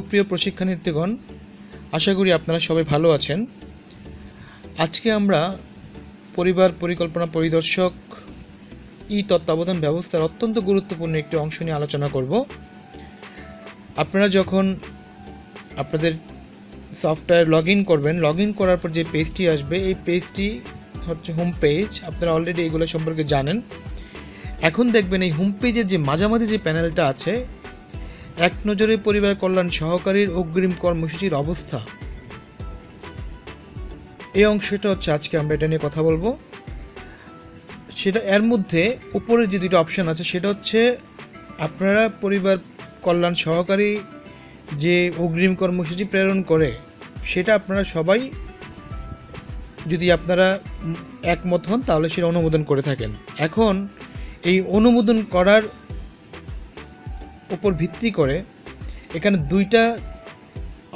প্রিয় প্রশিক্ষণার্থীগণ, আশা করি আপনারা সবাই ভালো আছেন। আজকে আমরা পরিবার পরিকল্পনা পরিদর্শক তত্ত্বাবধান ব্যবস্থার অত্যন্ত গুরুত্বপূর্ণ একটি অংশ নিয়ে আলোচনা করব। আপনারা যখন আপনাদের সফটওয়্যার লগ ইন করার পর যে পেজটি আসবে, এই পেজটি হচ্ছে হোম পেজ। আপনারা অলরেডি এগুলো সম্পর্কে জানেন। এখন দেখবেন এই হোম পেজের যে মাঝামাঝি যে প্যানেলটা আছে, এক নজরে পরিবার কল্যাণ সহকারীর অগ্রিম কর্মসূচির অবস্থা, এই অংশটা হচ্ছে আজকে আমরা এটা নিয়ে কথা বলবো। সেটা এর মধ্যে উপরে যে দুটো অপশান আছে, সেটা হচ্ছে আপনারা পরিবার কল্যাণ সহকারী যে অগ্রিম কর্মসূচি প্রেরণ করে, সেটা আপনারা সবাই যদি আপনারা একমত হন তাহলে সেটা অনুমোদন করে থাকেন। এখন এই অনুমোদন করার উপর ভিত্তি করে এখানে দুইটা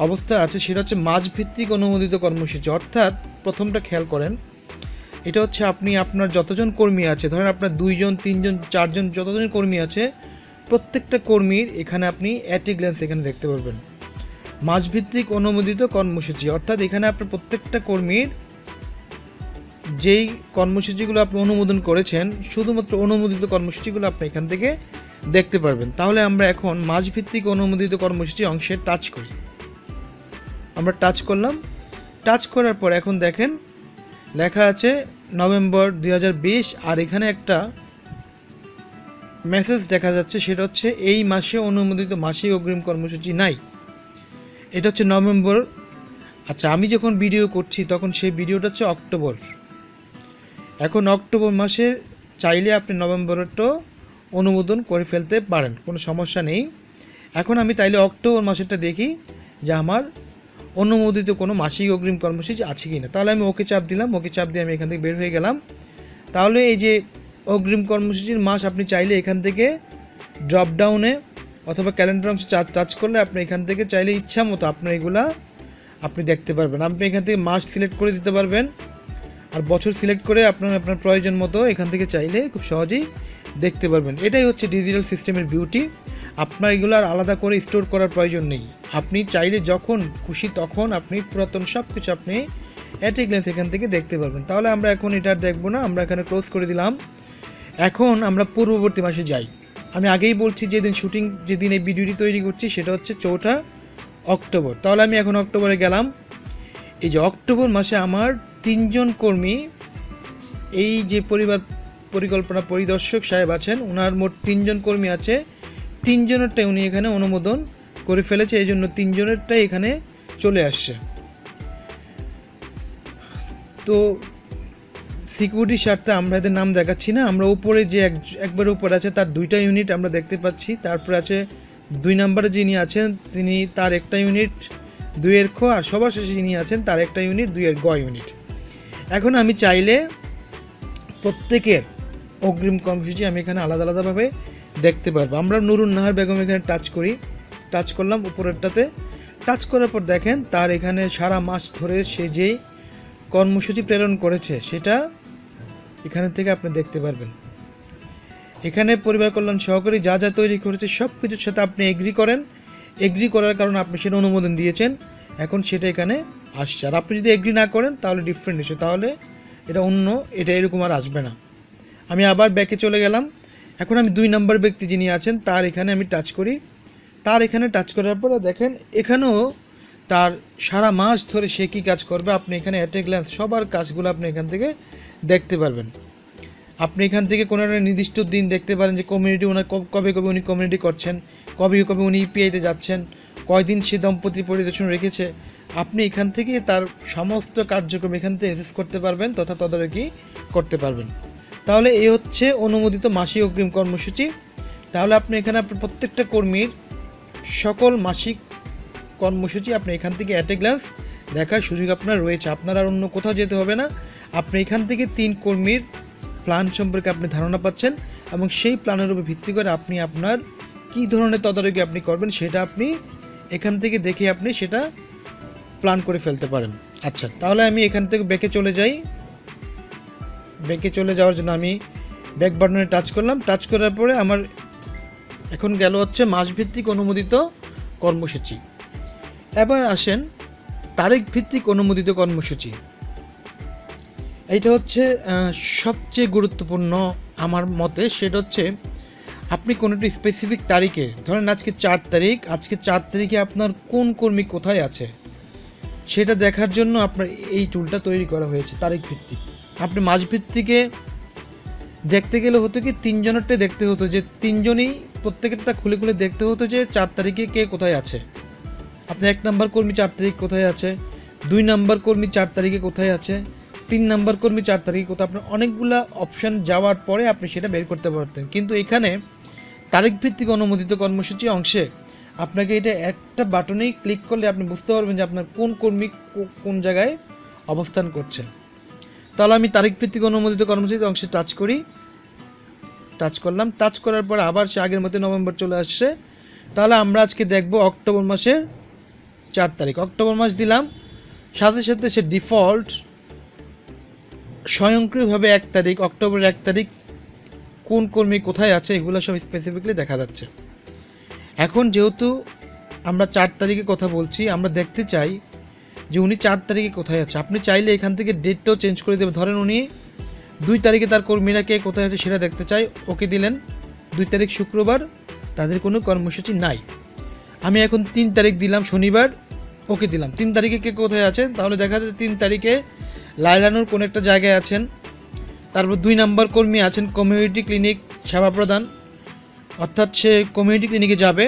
অবস্থা আছে। সেটা হচ্ছে মাসভিত্তিক অনুমোদিত কর্মসূচি, অর্থাৎ প্রথমটা খেয়াল করেন, এটা হচ্ছে আপনি আপনার যতজন কর্মী আছে, ধরেন আপনার 2 জন 3 জন 4 জন যতজন কর্মী আছে, প্রত্যেকটা কর্মীর এখানে আপনি অ্যাট এ গ্ল্যান্স এখানে দেখতে পারবেন মাসভিত্তিক অনুমোদিত কর্মসূচি। অর্থাৎ এখানে আপনার প্রত্যেকটা কর্মীর যেই কর্মসূচিগুলো আপনি অনুমোদন করেছেন, শুধুমাত্র অনুমোদিত কর্মসূচিগুলো আপনি এখান থেকে দেখতে পারবেন। তাহলে আমরা এখন মাসভিত্তিক অনুমোদিত কর্মসূচি অংশে টাচ করি। আমরা টাচ করলাম। টাচ করার পর এখন দেখেন লেখা আছে নভেম্বর 2020, আর এখানে একটা মেসেজ দেখা যাচ্ছে, সেটা হচ্ছে এই মাসে অনুমোদিত মাসিক অগ্রিম কর্মসূচি নাই। এটা হচ্ছে নভেম্বর। আচ্ছা, আমি যখন ভিডিও করছি তখন সেই ভিডিওটা হচ্ছে অক্টোবর। এখন অক্টোবর মাসে চাইলে আপনি নভেম্বরেরটাও অনুমোদন করে ফেলতে পারেন, কোনো সমস্যা নেই। এখন আমি তাইলে অক্টোবর মাসেরটা দেখি যে আমার অনুমোদিত কোনো মাসিক অগ্রিম কর্মসূচি আছে কি না। তাহলে আমি ওকে চাপ দিলাম। ওকে চাপ দিয়ে আমি এখান থেকে বের হয়ে গেলাম। তাহলে এই যে অগ্রিম কর্মসূচির মাস, আপনি চাইলে এখান থেকে ড্রপডাউনে অথবা ক্যালেন্ডার অংশে টাচ করলে আপনি এখান থেকে চাইলে ইচ্ছা মতো আপনার এগুলা আপনি দেখতে পারবেন। আপনি এখান থেকে মাস সিলেক্ট করে দিতে পারবেন, আর বছর সিলেক্ট করে আপনার প্রয়োজন মতো এখান থেকে চাইলে খুব সহজেই দেখতে পারবেন। এটাই হচ্ছে ডিজিটাল সিস্টেমের বিউটি। আপনার এগুলো আর আলাদা করে স্টোর করার প্রয়োজন নেই। আপনি চাইলে যখন খুশি তখন আপনি পুরাতন সব কিছু আপনি অ্যাট এ গ্ল্যান্স এখান থেকে দেখতে পারবেন। তাহলে আমরা এখন এটা দেখবো না, আমরা এখানে ক্লোজ করে দিলাম। এখন আমরা পূর্ববর্তী মাসে যাই। আমি আগেই বলছি যেদিন এই ভিডিওটি তৈরি করছি সেটা হচ্ছে 4 অক্টোবর। তাহলে আমি এখন অক্টোবরে গেলাম। এই যে অক্টোবর মাসে আমার 3 জন কর্মী, এই যে পরিবার পরিকল্পনা পরিদর্শক সাহেব আছেন, ওনার মোট 3 জন কর্মী আছে। 3 জনেরটাই উনি এখানে অনুমোদন করে ফেলেছে, এই জন্য 3 জনেরটাই এখানে চলে আসছে। তো সিকিউরিটির স্বার্থে আমরা এদের নাম দেখাচ্ছি না। আমরা উপরে যে একবার উপরে আছে তার 2টা ইউনিট আমরা দেখতে পাচ্ছি। তারপরে আছে 2 নম্বরে যিনি আছেন তিনি, তার একটা ইউনিট 2 খ, আর সবার শেষে যিনি আছেন তার একটা ইউনিট 2 গ ইউনিট। এখন আমি চাইলে প্রত্যেকের অগ্রিম কর্মসূচি আমি এখানে আলাদা আলাদাভাবে দেখতে পারবো। আমরা নুরুন নাহার বেগম এখানে টাচ করি। টাচ করলাম উপরেরটাতে। টাচ করার পর দেখেন তার এখানে সারা মাস ধরে সে যেই কর্মসূচি প্রেরণ করেছে সেটা এখানে থেকে আপনি দেখতে পারবেন। এখানে পরিবার কল্যাণ সহকারী যা যা তৈরি করেছে সব কিছুর সাথে আপনি এগ্রি করেন। এগ্রি করার কারণে আপনি সেটা অনুমোদন দিয়েছেন, এখন সেটা এখানে আসছে। আর আপনি যদি এগ্রি না করেন তাহলে ডিফারেন্ট ইস্যু, তাহলে এটা অন্য, এটা এরকম আর আসবে না। আমি আবার ব্যাকে চলে গেলাম। এখন আমি 2 নম্বর ব্যক্তি যিনি আছেন তার এখানে আমি টাচ করি। তার এখানে টাচ করার পরে দেখেন এখানেও তার সারা মাস ধরে সে কী কাজ করবে আপনি এখানে অ্যাট এ গ্ল্যান্স সবার কাজগুলো আপনি এখান থেকে দেখতে পারবেন। আপনি এখান থেকে কোনো একটা নির্দিষ্ট দিন দেখতে পারেন যে কমিউনিটি ওনার কবে কবে উনি কমিউনিটি করছেন, কবে কবে উনি ইপিআইতে যাচ্ছেন, কয়দিন সে দম্পতি পরিদর্শন রেখেছে। আপনি এখান থেকে তার সমস্ত কার্যক্রম এখান থেকে অ্যাক্সেস করতে পারবেন তথা তদারকি করতে পারবেন। তাহলে এই হচ্ছে অনুমোদিত মাসিক অগ্রিম কর্মসূচি। তাহলে আপনি এখানে আপনার প্রত্যেকটা কর্মীর সকল মাসিক কর্মসূচি আপনি এখান থেকে অ্যাট এ গ্ল্যান্স দেখার সুযোগ আপনার রয়েছে। আপনার আর অন্য কোথাও যেতে হবে না। আপনি এখান থেকে 3 কর্মীর প্ল্যান সম্পর্কে আপনি ধারণা পাচ্ছেন, এবং সেই প্ল্যানের উপর ভিত্তি করে আপনি আপনার কী ধরনের তদারকি আপনি করবেন সেটা আপনি এখান থেকে দেখে আপনি সেটা প্ল্যান করে ফেলতে পারেন। আচ্ছা, তাহলে আমি এখান থেকে ব্যাকে চলে যাই। ব্যাকে চলে যাওয়ার জন্য আমি ব্যাক বাটনে টাচ করলাম। টাচ করার পরে আমার এখন গেল হচ্ছে মাসভিত্তিক অনুমোদিত কর্মসূচি। এবার আসেন তারিখ ভিত্তিক অনুমোদিত কর্মসূচি। এইটা হচ্ছে সবচেয়ে গুরুত্বপূর্ণ আমার মতে। সেটা হচ্ছে আপনি কোনো একটা স্পেসিফিক তারিখে, ধরেন আজকে 4 তারিখ, আজকে 4 তারিখে আপনার কোন কর্মী কোথায় আছে সেটা দেখার জন্য আপনার এই টুলটা তৈরি করা হয়েছে তারিখ ভিত্তিক। আপনি মাস ভিত্তিকে দেখতে গেলে হতো কি 3 জনেরটা দেখতে হতো, যে 3 জনই প্রত্যেকেরটা খুলে খুলে দেখতে হতো যে 4 তারিখে কে কোথায় আছে। আপনি 1 নম্বর কর্মী 4 তারিখ কোথায় আছে, 2 নম্বর কর্মী 4 তারিখে কোথায় আছে, 3 নম্বর কর্মী 4 তারিখে কোথায়, আপনার অনেকগুলা অপশান যাওয়ার পরে আপনি সেটা বের করতে পারতেন। কিন্তু এখানে তারিখ ভিত্তিক অনুমোদিত কর্মসূচি অংশে আপনাকে এটা একটা বাটনেই ক্লিক করলে আপনি বুঝতে পারবেন যে আপনার কোন কর্মী কোন জায়গায় অবস্থান করছে। তাহলে আমি তারিখ ভিত্তিক অনুমোদিত কর্মসূচি অংশে টাচ করি, টাচ করলাম, টাচ করার পর আবার সে আগের মতো নভেম্বর চলে আসছে। তাহলে আমরা আজকে দেখব অক্টোবর মাসের 4 তারিখ। অক্টোবর মাস দিলাম, সাথে সাথে সে ডিফল্ট স্বয়ংক্রিয়ভাবে 1 তারিখ, অক্টোবরের 1 তারিখ কোন কর্মী কোথায় আছে এগুলো সব স্পেসিফিকলি দেখা যাচ্ছে। এখন যেহেতু আমরা 4 তারিখে কথা বলছি, আমরা দেখতে চাই যে উনি 4 তারিখে কোথায় আছে। আপনি চাইলে এখান থেকে ডেটটাও চেঞ্জ করে দেবেন। ধরেন উনি 2 তারিখে তার কর্মীরা কে কোথায় আছে সেটা দেখতে চাই, ওকে দিলেন। 2 তারিখ শুক্রবার, তাদের কোনো কর্মসূচি নাই। আমি এখন 3 তারিখ দিলাম শনিবার, ওকে দিলাম। 3 তারিখে কে কোথায় আছে, তাহলে দেখা যাচ্ছে 3 তারিখে লাইলানুর কোন একটা জায়গায় আছেন। তারপর 2 নম্বর কর্মী আছেন কমিউনিটি ক্লিনিক সেবা প্রদান, অর্থাৎ সে কমিউনিটি ক্লিনিকে যাবে।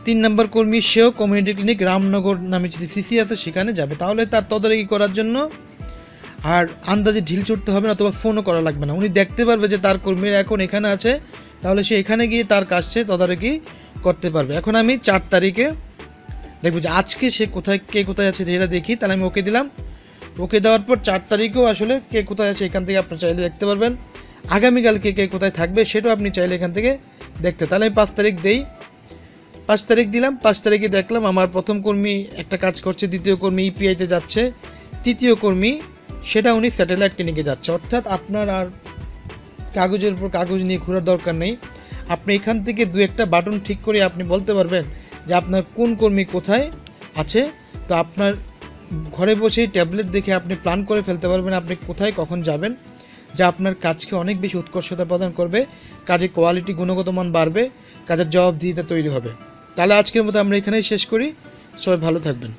3 নম্বর কর্মী সেও কমিউনিটি ক্লিনিক রামনগর নামে যদি সিসি আছে সেখানে যাবে। তাহলে তার তদারকি করার জন্য আর আন্দাজে ঢিল ছুটতে হবে না, অথবা ফোনও করা লাগবে না। উনি দেখতে পারবে যে তার কর্মীরা এখন এখানে আছে, তাহলে সে এখানে গিয়ে তার কাছে তদারকি করতে পারবে। এখন আমি 4 তারিখে দেখবো যে আজকে সে কোথায় কে কোথায় আছে সেটা দেখি, তাহলে আমি ওকে দিলাম। ওকে দেওয়ার পর 4 তারিখেও আসলে কে কোথায় আছে এখান থেকে আপনি চাইলে দেখতে পারবেন। আগামীকাল কে কোথায় থাকবে সেটাও আপনি চাইলে এখান থেকে দেখতে। তাহলে আমি 5 তারিখ দেই, 5 তারিখ দিলাম। 5 তারিখে দেখলাম আমার প্রথম কর্মী একটা কাজ করছে, দ্বিতীয় কর্মী ইপিআইতে যাচ্ছে, তৃতীয় কর্মী সেটা উনি স্যাটেলাইট ক্লিনিকে যাচ্ছে। অর্থাৎ আপনার আর কাগজের উপর কাগজ নিয়ে ঘোরার দরকার নেই। আপনি এখান থেকে 2-1টা বাটন ঠিক করে আপনি বলতে পারবেন যে আপনার কোন কর্মী কোথায় আছে। তো আপনার ঘরে বসেই ট্যাবলেট দেখে আপনি প্ল্যান করে ফেলতে পারবেন আপনি কোথায় কখন যাবেন, যা আপনার কাজকে অনেক বেশি উৎকর্ষতা প্রদান করবে, কাজের কোয়ালিটি গুণগত মান বাড়বে, কাজের জবাবদিহিতা তৈরি হবে। তাহলে আজকের মতো আমরা এখানেই শেষ করি। সবাই ভালো থাকবেন।